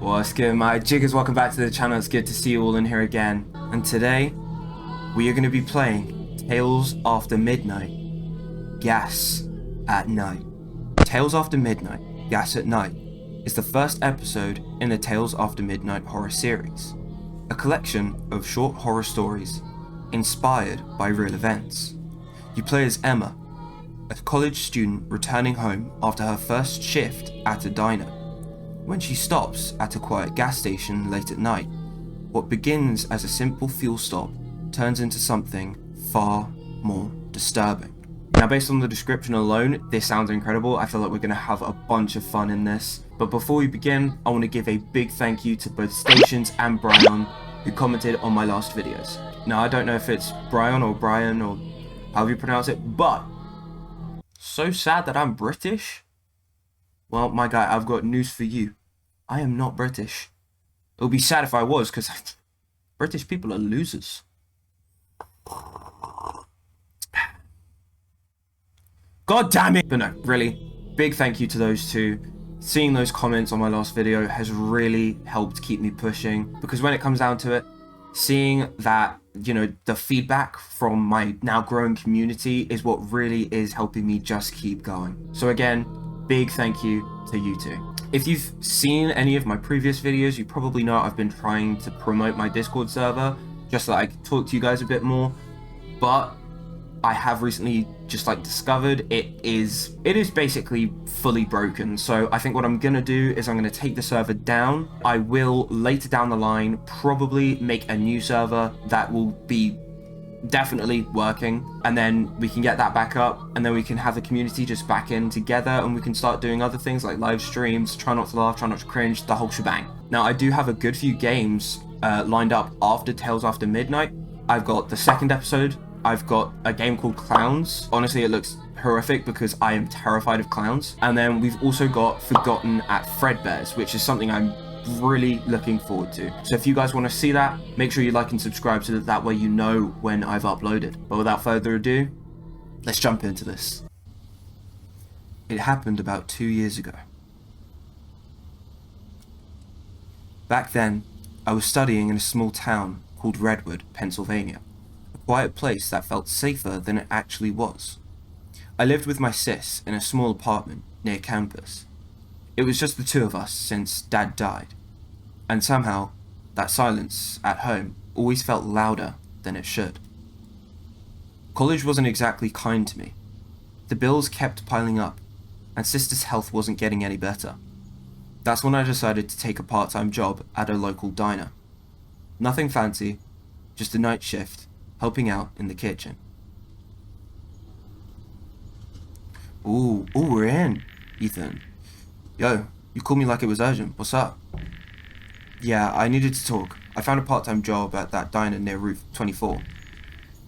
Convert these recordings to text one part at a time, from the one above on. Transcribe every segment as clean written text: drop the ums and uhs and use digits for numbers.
What's good, my jiggers? Welcome back to the channel. It's good to see you all in here again. And today, we are going to be playing Tales After Midnight, Gas at Night. Tales After Midnight, Gas at Night is the first episode in the Tales After Midnight horror series, a collection of short horror stories inspired by real events. You play as Emma, a college student returning home after her first shift at a diner. When she stops at a quiet gas station late at night, what begins as a simple fuel stop turns into something far more disturbing. Now, based on the description alone, this sounds incredible. I feel like we're going to have a bunch of fun in this. But before we begin, I want to give a big thank you to both Stations and Brian, who commented on my last videos. Now, I don't know if it's Brian or however you pronounce it, but so sad that I'm British. Well, my guy, I've got news for you. I am not British. It would be sad if I was, because British people are losers. God damn it! But no, really, big thank you to those two. Seeing those comments on my last video has really helped keep me pushing, because when it comes down to it, seeing that, you know, the feedback from my now growing community is what really is helping me just keep going. So again, big thank you to you two. If you've seen any of my previous videos, you probably know I've been trying to promote my Discord server just so I can talk to you guys a bit more, but I have recently just discovered it is basically fully broken. So I think what I'm gonna do is I'm gonna take the server down. I will later down the line probably make a new server that will be definitely working, and then we can get that back up, and then we can have the community just back in together, and we can start doing other things like live streams, try not to laugh, try not to cringe, the whole shebang. Now, I do have a good few games lined up after Tales After Midnight. I've got the second episode. I've got a game called Clowns. Honestly, it looks horrific because I am terrified of clowns. And then we've also got Forgotten at Fredbear's, which is something I'm really looking forward to. So if you guys want to see that, make sure you like and subscribe so that way you know when I've uploaded. But without further ado, let's jump into this. It happened about 2 years ago. Back then, I was studying in a small town called Redwood, Pennsylvania. A quiet place that felt safer than it actually was. I lived with my sis in a small apartment near campus. It was just the two of us since Dad died, and somehow that silence at home always felt louder than it should. College wasn't exactly kind to me. The bills kept piling up, and sister's health wasn't getting any better. That's when I decided to take a part-time job at a local diner. Nothing fancy, just a night shift, helping out in the kitchen. Ooh, we're in, Ethan. Yo, you called me like it was urgent. What's up? Yeah, I needed to talk. I found a part-time job at that diner near Route 24.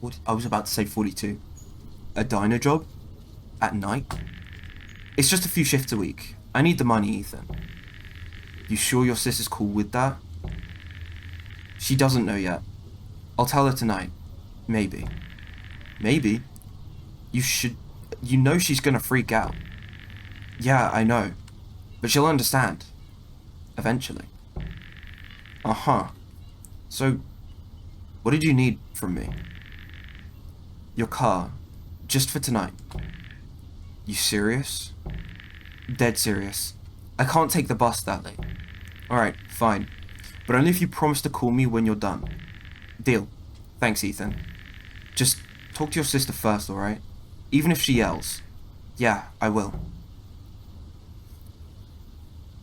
What? I was about to say 42. A diner job? At night? It's just a few shifts a week. I need the money, Ethan. You sure your sis is cool with that? She doesn't know yet. I'll tell her tonight. Maybe. Maybe? You know she's gonna freak out. Yeah, I know. But she'll understand. Eventually. Uh-huh. So, what did you need from me? Your car. Just for tonight. You serious? Dead serious. I can't take the bus that late. Alright, fine. But only if you promise to call me when you're done. Deal. Thanks, Ethan. Just talk to your sister first, alright? Even if she yells. Yeah, I will.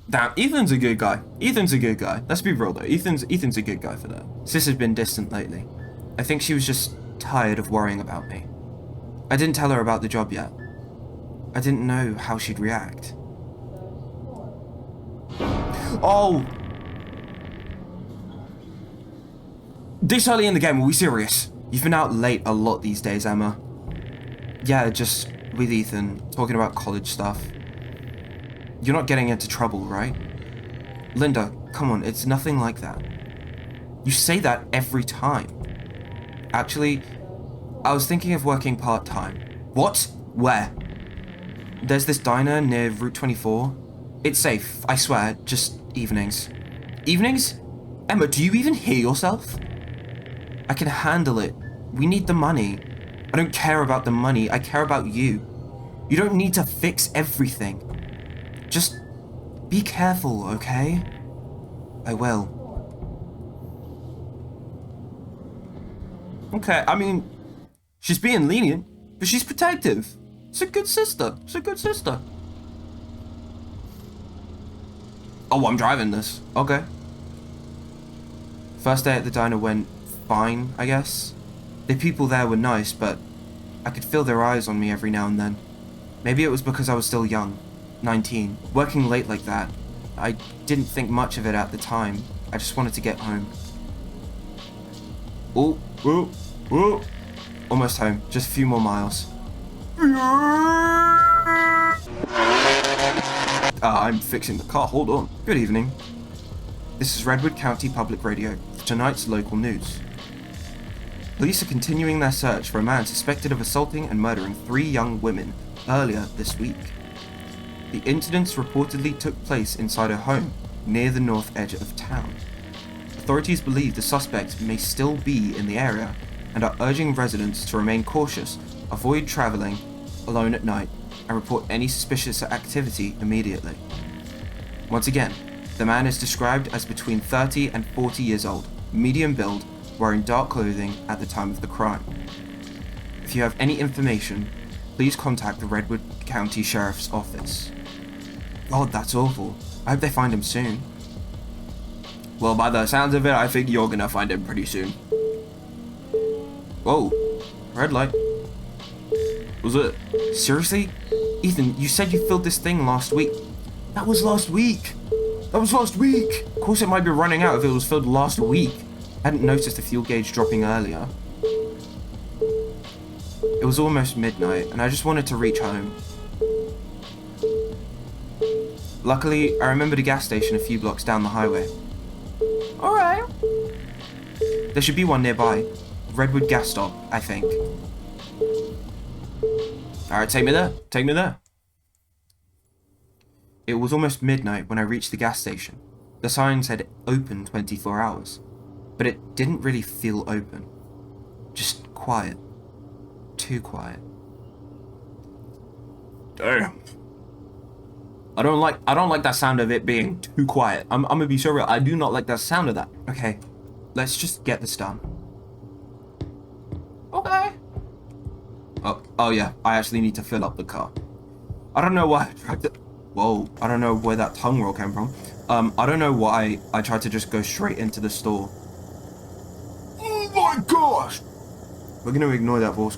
Damn, Ethan's a good guy. Ethan's a good guy. Let's be real though. Ethan's a good guy for that. Sis has been distant lately. I think she was just tired of worrying about me. I didn't tell her about the job yet. I didn't know how she'd react. Oh! This early in the game, are we serious? You've been out late a lot these days, Emma. Yeah, just with Ethan, talking about college stuff. You're not getting into trouble, right? Linda, come on, it's nothing like that. You say that every time. Actually, I was thinking of working part-time. What? Where? There's this diner near Route 24. It's safe, I swear, just evenings. Evenings? Emma, do you even hear yourself? I can handle it. We need the money. I don't care about the money. I care about you. You don't need to fix everything. Just be careful, okay? I will. Okay, I mean, she's being lenient, but she's protective. It's a good sister. It's a good sister. Oh, I'm driving this. Okay. First day at the diner went fine, I guess. The people there were nice, but I could feel their eyes on me every now and then. Maybe it was because I was still young, 19. Working late like that, I didn't think much of it at the time. I just wanted to get home. Oh, whoa, whoa. Almost home, just a few more miles. I'm fixing the car, hold on. Good evening. This is Redwood County Public Radio for tonight's local news. Police are continuing their search for a man suspected of assaulting and murdering 3 young women earlier this week. The incidents reportedly took place inside a home near the north edge of town. Authorities believe the suspect may still be in the area and are urging residents to remain cautious, avoid traveling alone at night, and report any suspicious activity immediately. Once again, the man is described as between 30 and 40 years old, medium build, wearing dark clothing at the time of the crime. If you have any information, please contact the Redwood County Sheriff's Office. God, that's awful. I hope they find him soon. Well, by the sounds of it, I think you're gonna find him pretty soon. Whoa, red light. Was it? Seriously? Ethan, you said you filled this thing last week. That was last week. That was last week. Of course it might be running out if it was filled last week. I hadn't noticed the fuel gauge dropping earlier. It was almost midnight, and I just wanted to reach home. Luckily, I remembered a gas station a few blocks down the highway. Alright. There should be one nearby. Redwood gas stop, I think. Alright, take me there. Take me there. It was almost midnight when I reached the gas station. The sign said open 24 hours, but it didn't really feel open. Just quiet. Too quiet. Damn. I don't like that sound of it being too quiet. I'm gonna be so real. I do not like that sound of that. Okay, let's just get this done. Okay. Oh yeah, I actually need to fill up the car. I don't know why I tried to... Whoa, I don't know where that tongue roll came from. I don't know why I tried to just go straight into the store. Oh my gosh! We're gonna ignore that voice.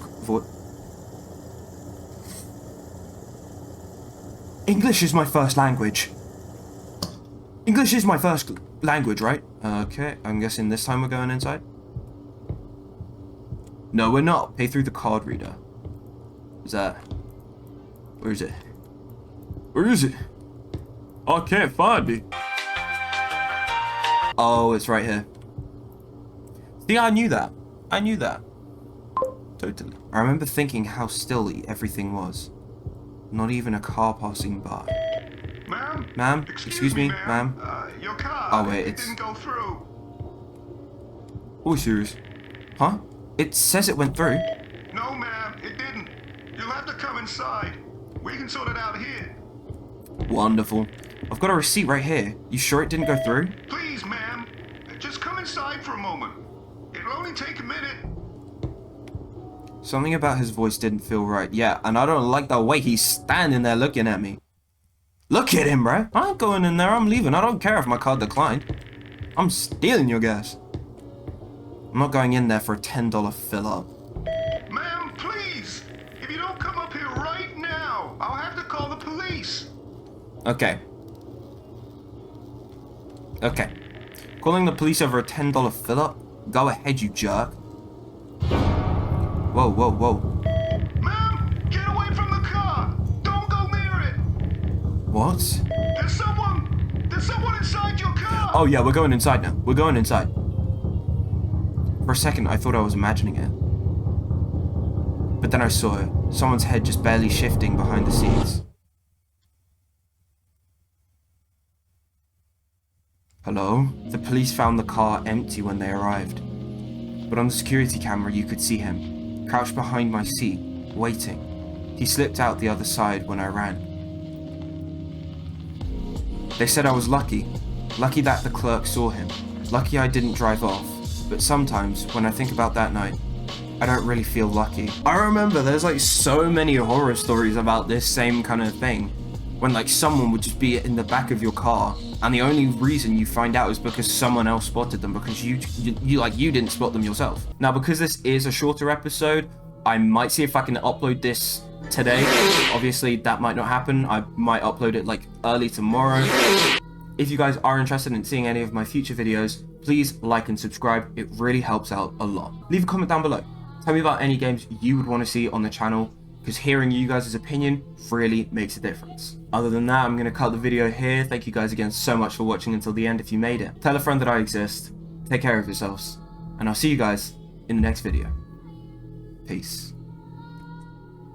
English is my first language. English is my first language, right? Okay, I'm guessing this time we're going inside. No, we're not. Pay through the card reader. Is that... Where is it? Where is it? I can't find it. Oh, it's right here. See, I knew that. I knew that. Totally. I remember thinking how still everything was. Not even a car passing by. Ma'am? Ma'am? Excuse me, ma'am? Your car. Oh, wait, it didn't go through. Oh, serious? Huh? It says it went through. No, ma'am, it didn't. You'll have to come inside. We can sort it out here. Wonderful. I've got a receipt right here. You sure it didn't go through? Please, ma'am. Just come inside for a moment. It'll only take a minute. Something about his voice didn't feel right. Yeah, and I don't like the way he's standing there looking at me. Look at him, bro. I ain't going in there. I'm leaving. I don't care if my card declined. I'm stealing your gas. I'm not going in there for a $10 fill-up. Ma'am, please. If you don't come up here right now, I'll have to call the police. Okay. Okay. Calling the police over a $10 fill-up? Go ahead, you jerk. Whoa, whoa, whoa. Ma'am, get away from the car. Don't go near it. What? There's someone inside your car. Oh yeah, we're going inside now. We're going inside. For a second, I thought I was imagining it. But then I saw it. Someone's head just barely shifting behind the seats. Hello? Hello? The police found the car empty when they arrived. But on the security camera you could see him, crouched behind my seat, waiting. He slipped out the other side when I ran. They said I was lucky. Lucky that the clerk saw him. Lucky I didn't drive off. But sometimes, when I think about that night, I don't really feel lucky. I remember there's like so many horror stories about this same kind of thing. When like someone would just be in the back of your car, and the only reason you find out is because someone else spotted them, because you didn't spot them yourself. Now, because this is a shorter episode, I might see if I can upload this today. Obviously, that might not happen. I might upload it like early tomorrow. If you guys are interested in seeing any of my future videos, please like and subscribe. It really helps out a lot. Leave a comment down below. Tell me about any games you would want to see on the channel, because hearing you guys' opinion really makes a difference. Other than that, I'm going to cut the video here. Thank you guys again so much for watching until the end if you made it. Tell a friend that I exist. Take care of yourselves. And I'll see you guys in the next video. Peace.